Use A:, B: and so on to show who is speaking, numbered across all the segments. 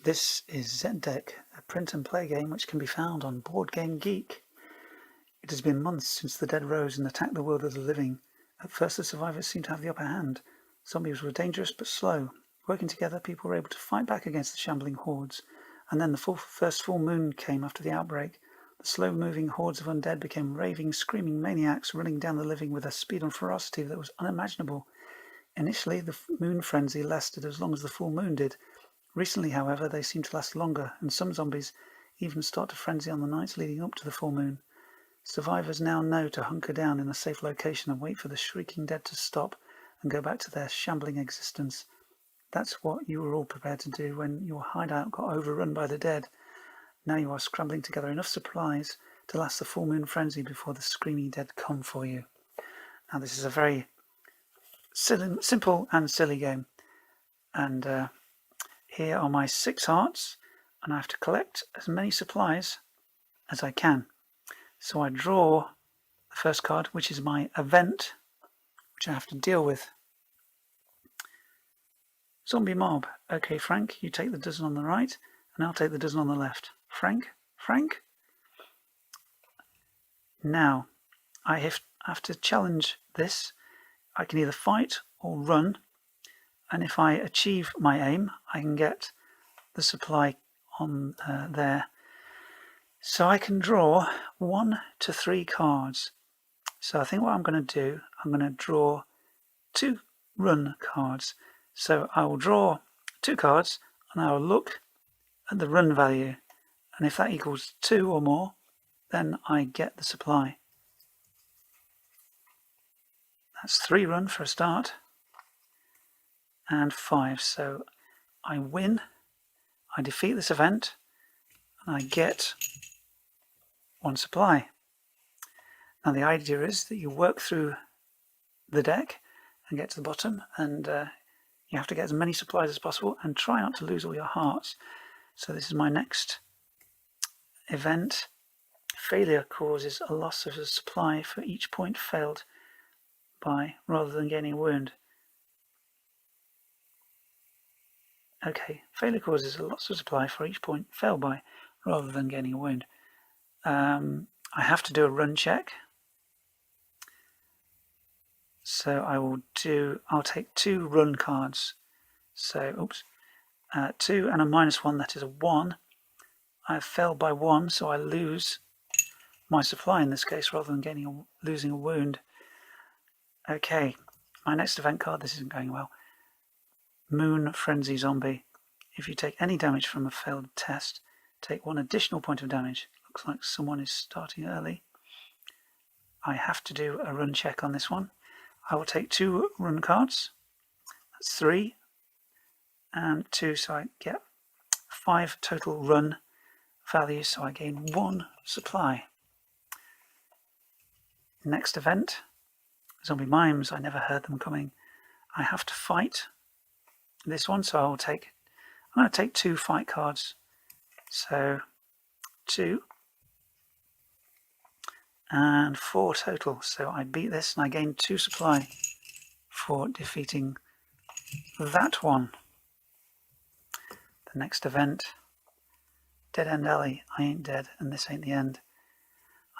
A: This is Zed Deck, a print and play game which can be found on Board Game Geek. It has been months since the dead rose and attacked the world of the living. At first the survivors seemed to have the upper hand. Zombies were dangerous but slow. Working together, people were able to fight back against the shambling hordes. And then the first full moon came after the outbreak. The slow-moving hordes of undead became raving, screaming maniacs running down the living with a speed and ferocity that was unimaginable. Initially, the moon frenzy lasted as long as the full moon did. Recently, however, they seem to last longer, and some zombies even start to frenzy on the nights leading up to the full moon. Survivors now know to hunker down in a safe location and wait for the shrieking dead to stop and go back to their shambling existence. That's what you were all prepared to do when your hideout got overrun by the dead. Now you are scrambling together enough supplies to last the full moon frenzy before the screaming dead come for you. Now this is a very simple and silly game, and here are my 6 hearts, and I have to collect as many supplies as I can. So I draw the first card, which is my event, which I have to deal with. Zombie mob. Okay, Frank, you take the dozen on the right, and I'll take the dozen on the left. Frank? Now, I have to challenge this. I can either fight or run, and if I achieve my aim, I can get the supply on there. So I can draw 1 to 3 cards. So I think what I'm going to do, I'm going to draw 2 run cards. So I will draw 2 cards and I will look at the run value, and if that equals 2 or more, then I get the supply. That's 3 run for a start, and 5. So I win, I defeat this event, and I get 1 supply. Now the idea is that you work through the deck and get to the bottom, and you have to get as many supplies as possible and try not to lose all your hearts. So this is my next event. Failure causes a loss of a supply for each point failed by, rather than gaining a wound. Okay, failure causes a loss of supply for each point failed by, rather than gaining a wound. I have to do a run check. So I'll take 2 run cards. So, 2 and a -1, that is a 1. I've failed by 1, so I lose my supply in this case, rather than losing a wound. Okay, my next event card, this isn't going well. Moon Frenzy Zombie. If you take any damage from a failed test, take 1 additional point of damage. Looks like someone is starting early. I have to do a run check on this one. I will take 2 run cards. That's 3 and 2, so I get 5 total run value, so I gain 1 supply. Next event, Zombie Mimes. I never heard them coming. I have to fight this one, so I'm going to take 2 fight cards. So 2 and 4 total. So I beat this and I gain 2 supply for defeating that one. The next event, Dead End Alley. I ain't dead and this ain't the end.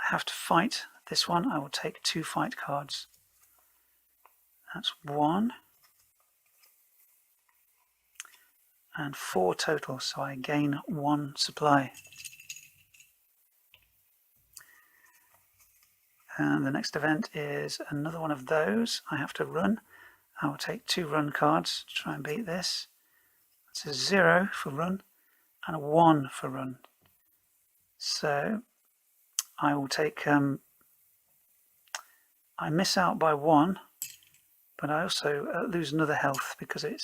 A: I have to fight this one. I will take 2 fight cards. That's 1 and 4 total, so I gain 1 supply. And the next event is another one of those. I have to run. I will take 2 run cards to try and beat this. That's a 0 for run and a 1 for run. So I will take, I miss out by 1, but I also lose another health because it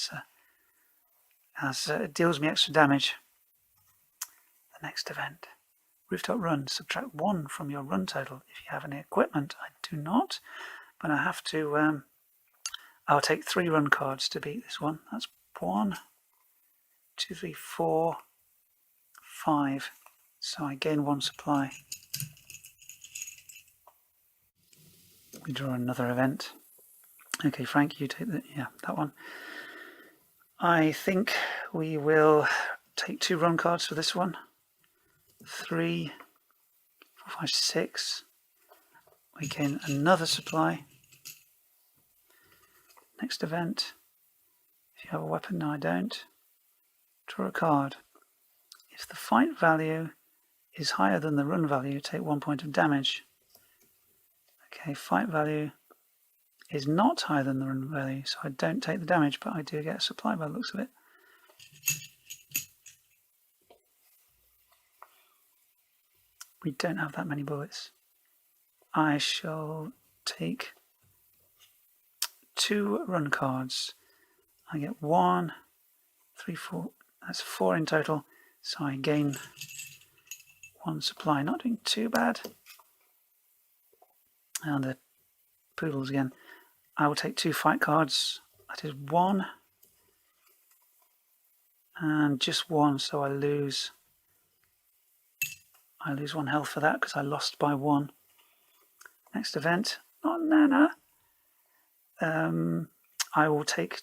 A: deals me extra damage. The next event, Rooftop Run. Subtract 1 from your run total if you have any equipment. I do not, but I have to, I'll take 3 run cards to beat this one. That's 1, 2, 3, 4, 5. So I gain 1 supply. We draw another event. Okay, Frank, you take that one. I think we will take 2 run cards for this one. 3, 4, 5, 6. We gain another supply. Next event. If you have a weapon, no I don't. Draw a card. If the fight value is higher than the run value, take 1 point of damage. Okay, fight value is not higher than the run value, so I don't take the damage, but I do get a supply by the looks of it. We don't have that many bullets. I shall take 2 run cards. I get 1, 3, 4, that's 4 in total, so I gain 1 supply. Not doing too bad. And the poodles again. I will take 2 fight cards. That is 1 and just 1, so I lose 1 health for that because I lost by 1. Next event, not Nana. I will take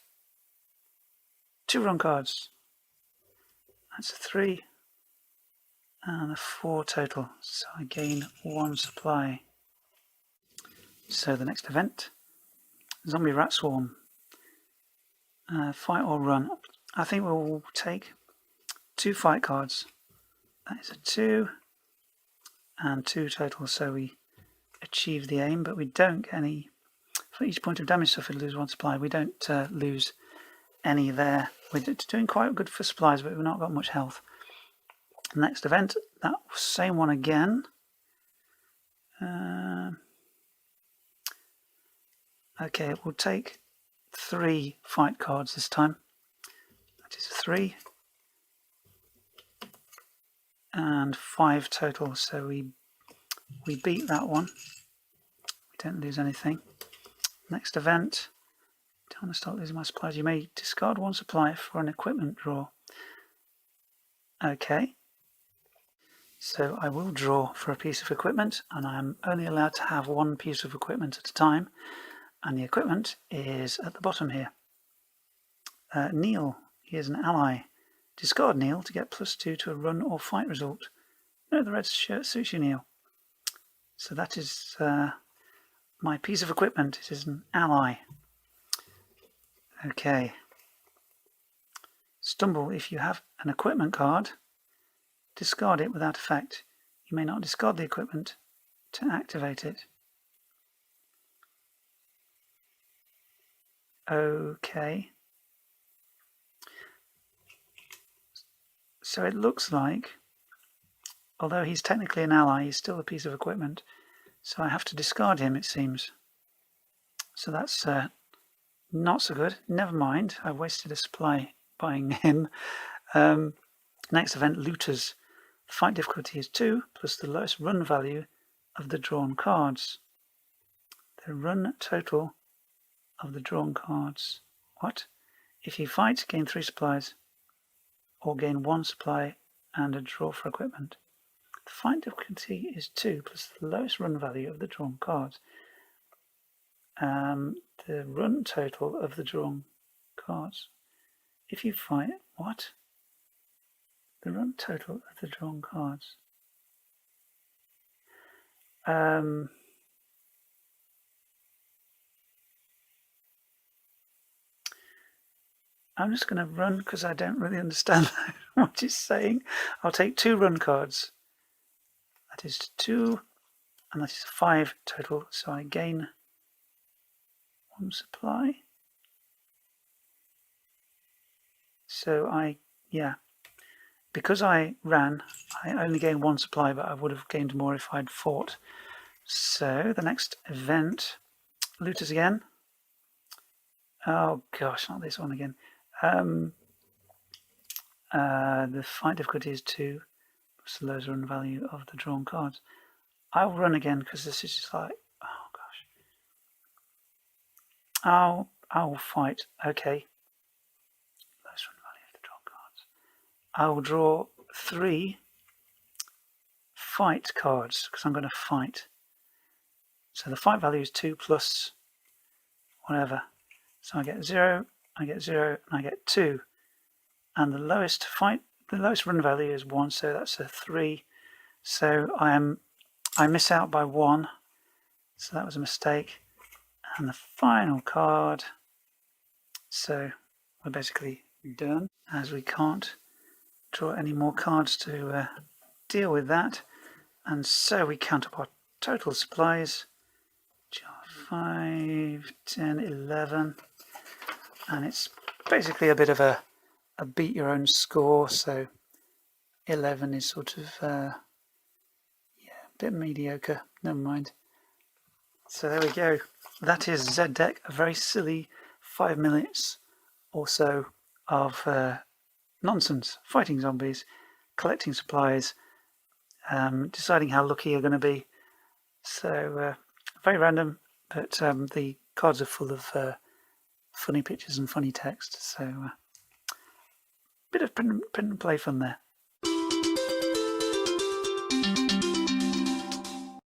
A: 2 run cards. That's a 3 and a 4 total, so I gain 1 supply. So the next event, Zombie Rat Swarm. Fight or run. I think we'll take 2 fight cards. That is a 2 and 2 total, so we achieve the aim, but we don't get any. For each point of damage suffered, lose 1 supply. We don't lose any there. We're doing quite good for supplies, but we've not got much health. Next event, that same one again. Okay, we'll take 3 fight cards this time. That is a 3 and 5 total, so we beat that one. We don't lose anything. Next event, don't want to start losing my supplies. You may discard 1 supply for an equipment draw. Okay, so I will draw for a piece of equipment, and I'm only allowed to have 1 piece of equipment at a time, and the equipment is at the bottom here. Neil, he is an ally. Discard Neil to get +2 to a run or fight result. No, the red shirt suits you, Neil. So that is my piece of equipment. It is an ally. Okay. Stumble, if you have an equipment card, discard it without effect. You may not discard the equipment to activate it. Okay. So it looks like, although he's technically an ally, he's still a piece of equipment. So I have to discard him, it seems. So that's not so good. Never mind, I wasted a supply buying him. Next event, Looters. The fight difficulty is 2, plus the lowest run value of the drawn cards. The run total of the drawn cards. What? If you fight, gain 3 supplies, or gain 1 supply and a draw for equipment. The fight difficulty is 2, plus the lowest run value of the drawn cards. The run total of the drawn cards. If you fight, what? The run total of the drawn cards. I'm just going to run because I don't really understand what it's saying. I'll take 2 run cards. That is 2, and that is 5 total, so I gain 1 supply. So because I ran, I only gained 1 supply, but I would have gained more if I'd fought. So the next event, Looters again. Oh gosh, not this one again. The fight difficulty is 2, plus the lowest run value of the drawn cards. I'll run again because this is just like, oh gosh. I'll fight. Okay. Lowest run value of the drawn cards. I will draw 3 fight cards because I'm going to fight. So the fight value is 2 plus whatever. So I get 0, I get 0, and I get 2. And the lowest fight the lowest run value is 1, so that's a 3. So I miss out by 1, so that was a mistake. And the final card, so we're basically done, as we can't draw any more cards to deal with that. And so we count up our total supplies, which are 5, 10, 11, and it's basically a bit of a beat your own score, so 11 is sort of a bit mediocre, never mind. So there we go, that is Zed Deck, a very silly 5 minutes or so of nonsense, fighting zombies, collecting supplies, deciding how lucky you're going to be. So very random, but the cards are full of funny pictures and funny text, so bit of print and play fun there.